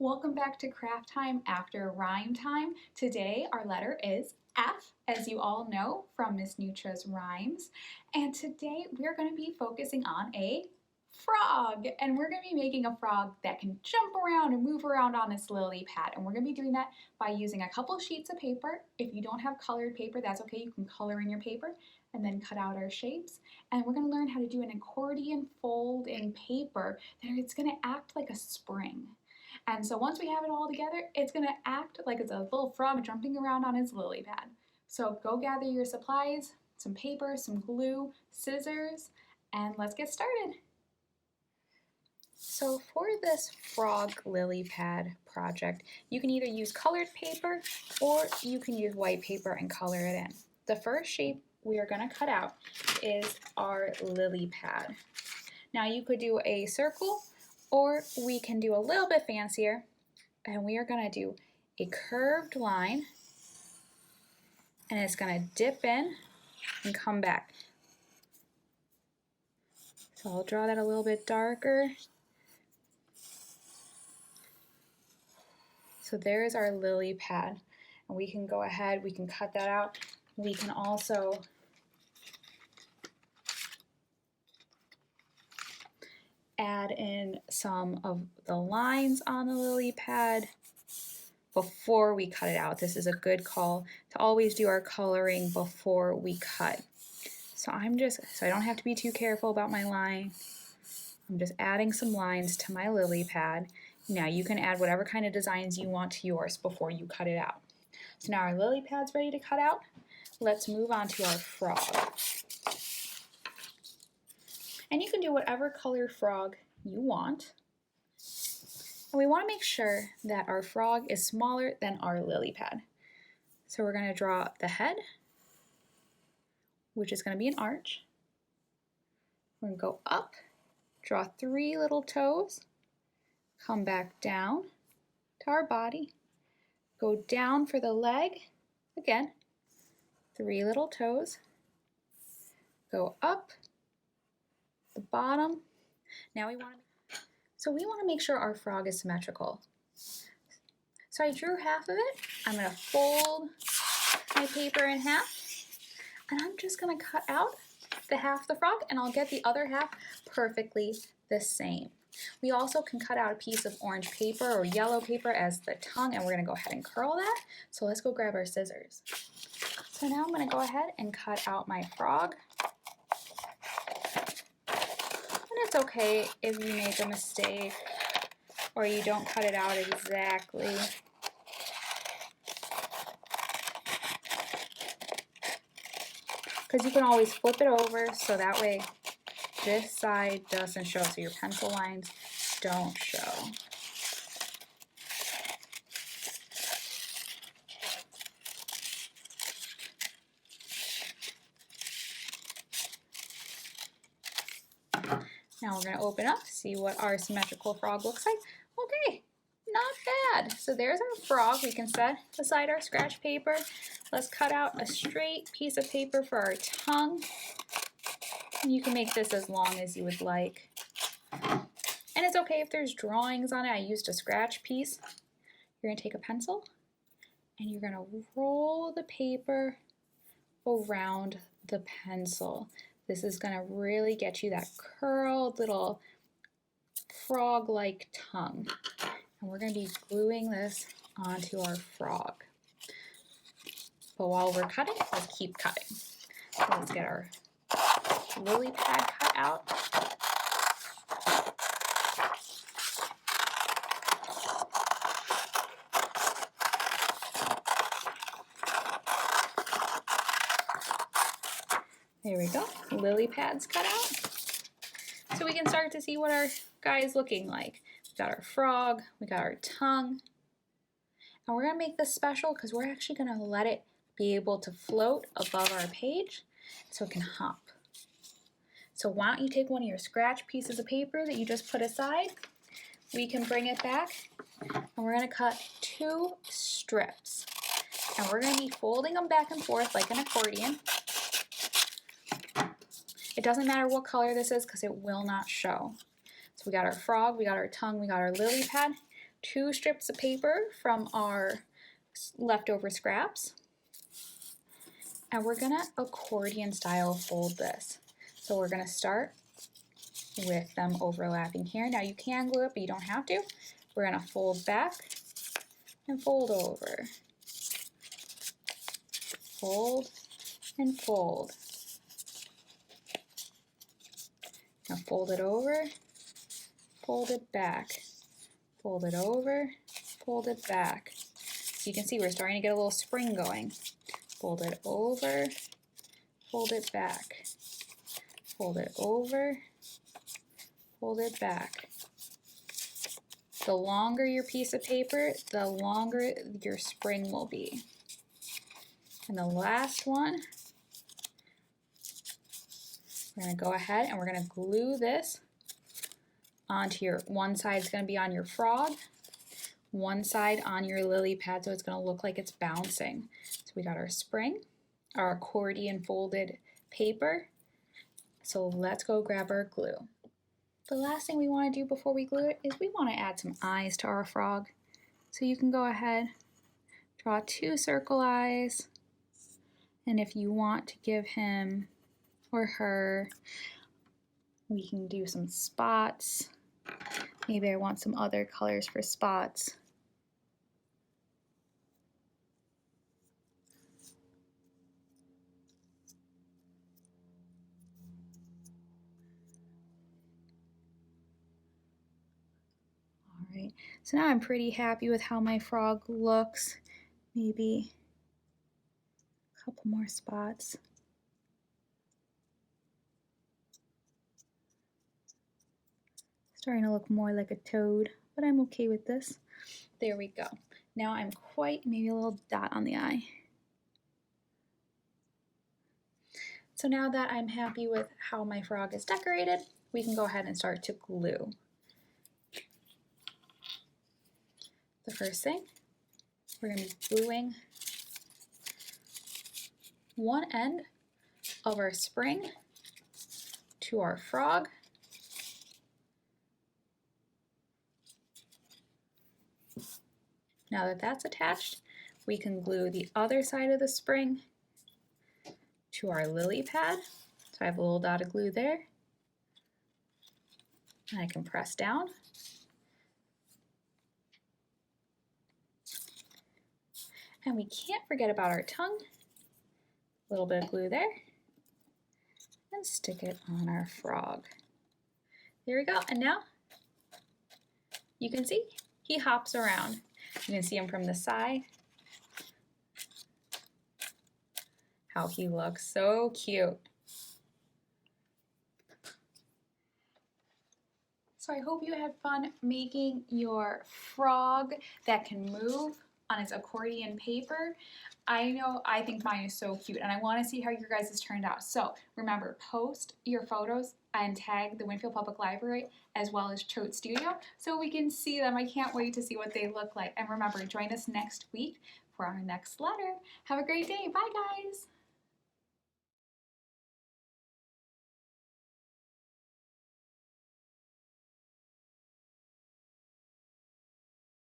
Welcome back to Craft Time after Rhyme Time. Today our letter is F, as you all know from Miss Nutra's rhymes. And today we're going to be focusing on a frog. And we're going to be making a frog that can jump around and move around on its lily pad. And we're going to be doing that by using a couple sheets of paper. If you don't have colored paper, that's okay. You can color in your paper and then cut out our shapes. And we're going to learn how to do an accordion fold in paper that it's going to act like a spring. And so once we have it all together, it's gonna act like it's a little frog jumping around on its lily pad. So go gather your supplies, some paper, some glue, scissors, and let's get started. So for this frog lily pad project, you can either use colored paper or you can use white paper and color it in. The first shape we are gonna cut out is our lily pad. Now you could do a circle, or we can do a little bit fancier, and we are going to do a curved line, and it's going to dip in and come back. So I'll draw that a little bit darker. So there's our lily pad, and we can go ahead, we can cut that out. We can also add in some of the lines on the lily pad before we cut it out. This is a good call to always do our coloring before we cut. So I don't have to be too careful about my line. I'm just adding some lines to my lily pad. Now you can add whatever kind of designs you want to yours before you cut it out. So now our lily pad's ready to cut out. Let's move on to our frog. And you can do whatever color frog you want. And we want to make sure that our frog is smaller than our lily pad. So we're going to draw the head, which is going to be an arch. We're going to go up, draw 3 little toes, come back down to our body, go down for the leg, again, 3 little toes, go up, the bottom. Now we want to make sure our frog is symmetrical. So I drew half of it. I'm going to fold my paper in half, and I'm just going to cut out the half of the frog, and I'll get the other half perfectly the same. We also can cut out a piece of orange paper or yellow paper as the tongue, and we're going to go ahead and curl that. So let's go grab our scissors. So now I'm going to go ahead and cut out my frog. It's okay if you make a mistake or you don't cut it out exactly. Because you can always flip it over so that way this side doesn't show, so your pencil lines don't show. Now we're going to open up, see what our symmetrical frog looks like. Okay, not bad. So there's our frog. We can set aside our scratch paper. Let's cut out a straight piece of paper for our tongue. And you can make this as long as you would like. And it's okay if there's drawings on it. I used a scratch piece. You're going to take a pencil and you're going to roll the paper around the pencil. This is going to really get you that curled little frog-like tongue. And we're going to be gluing this onto our frog. But while we're cutting, let's keep cutting. So let's get our lily pad cut out. There we go, lily pads cut out. So we can start to see what our guy is looking like. We got our frog, we got our tongue. And we're gonna make this special because we're actually gonna let it be able to float above our page so it can hop. So why don't you take one of your scratch pieces of paper that you just put aside, we can bring it back, and we're gonna cut 2 strips. And we're gonna be folding them back and forth like an accordion. It doesn't matter what color this is because it will not show. So we got our frog, we got our tongue, we got our lily pad. 2 strips of paper from our leftover scraps, and we're gonna accordion style fold this. So we're gonna start with them overlapping here. Now you can glue it, but you don't have to. We're gonna fold back and fold over. Fold and fold. Now fold it over, fold it back, fold it over, fold it back. So you can see we're starting to get a little spring going. Fold it over, fold it back, fold it over, fold it back. The longer your piece of paper, the longer your spring will be. And the last one, we're going to go ahead and we're going to glue this onto your, one side's going to be on your frog, one side on your lily pad, so it's going to look like it's bouncing. So we got our spring, our accordion folded paper. So let's go grab our glue. The last thing we want to do before we glue it is we want to add some eyes to our frog. So you can go ahead, draw 2 circle eyes, and if you want to give him or her, we can do some spots. Maybe I want some other colors for spots. Alright, so now I'm pretty happy with how my frog looks. Maybe a couple more spots. Starting to look more like a toad, but I'm okay with this. There we go. Now I'm maybe a little dot on the eye. So now that I'm happy with how my frog is decorated, we can go ahead and start to glue. The first thing, we're going to be gluing one end of our spring to our frog. Now that that's attached, we can glue the other side of the spring to our lily pad. So I have a little dot of glue there. And I can press down. And we can't forget about our tongue. A little bit of glue there. And stick it on our frog. There we go. And now you can see he hops around. You can see him from the side. How he looks so cute. So I hope you had fun making your frog that can move on its accordion paper. I think mine is so cute and I want to see how your guys' turned out. So remember, post your photos and tag the Winfield Public Library as well as Choate Studio so we can see them. I can't wait to see what they look like. And remember, join us next week for our next letter. Have a great day. Bye, guys.